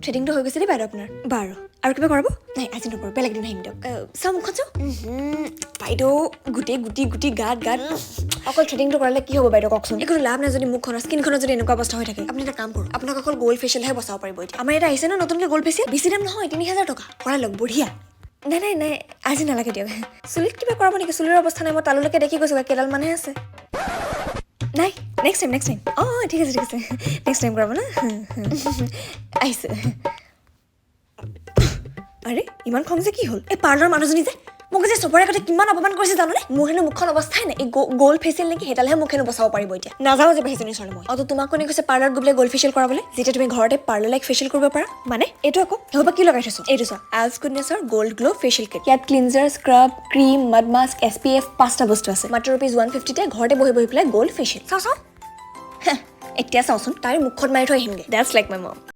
থ্ৰেডিংটো হৈ গৈছে দেই বাইদেউ আপোনাৰ বাৰু আৰু কিবা কৰাব নাই আজি নকৰোঁ বেলেগ দিন আহিম দিয়ক চাওঁ মুখখন চাওঁ বাইদেউ গোটেই গুটি গাত অকল থ্ৰেডিংটো কৰালে কি হ'ব বাইদেউ কওকচোন একো লাভ নাই যদি মুখখনৰ স্কিনখনৰ যদি এনেকুৱা অৱস্থা হৈ থাকে আপুনি এটা কাম কৰক আপোনাক অকল গ'ল্ড ফেচিয়েলহে বচাব পাৰিব এতিয়া আমাৰ এটা আহিছে ন নতুনকৈ গ'ল্ড ফেচিয়েল বেছি দাম নহয় 3,000 টকা কৰাই লওক বঢ়িয়া নাই আজি নালাগে দিয়ক চুলিত কিবা কৰাব নেকি চুলিৰ অৱস্থা নাই মই তালৈকে দেখি গৈছোঁ কেইডাল মানহে আছে নাই নেক্সট টাইম অঁ ঠিক আছে নেক্সট টাইম কৰাব না আহিছে আৰে ইমান খং যে কি হ'ল এই পাৰ্লাৰৰ মানুহজনী যে মোক যে চবৰে আগতে কিমান অপমান কৰিছে জানোনে মোৰ হেনো মুখখন অৱস্থাই নাই এই গ'ল্ড ফেচিয়েল নেকি সেইডালহে মোক হেনো বচাব পাৰিব এতিয়া নাযাওঁ যে সেইজনীৰ ওচৰলৈ মই তোমাক কোনে কৈছে পাৰ্লাৰত গৈ পেলাই গ'ল্ড ফেচিয়েল কৰাবলৈ যেতিয়া তুমি ঘৰতে পাৰ্লাৰ লাইক ফেচিয়েল কৰিব পাৰা মানে এইটো আকৌ সেইবা কি লগাই থৈছো এইটো চোৱা আজ গুডনেছৰ গ'ল্ড গ্ল' ফেচিয়েল কিট ইয়াত cleanser scrub cream মাড mask SPF 5টা বস্তু আছে মাত্ৰ ₹150তে ঘৰতে বহি পেলাই গ'ল্ড ফেচিয়েল চাওঁ এতিয়া চাওঁচোন তাইৰ মুখত মাৰি থৈ আহিমগৈ ডেটছ লাইক মাই মম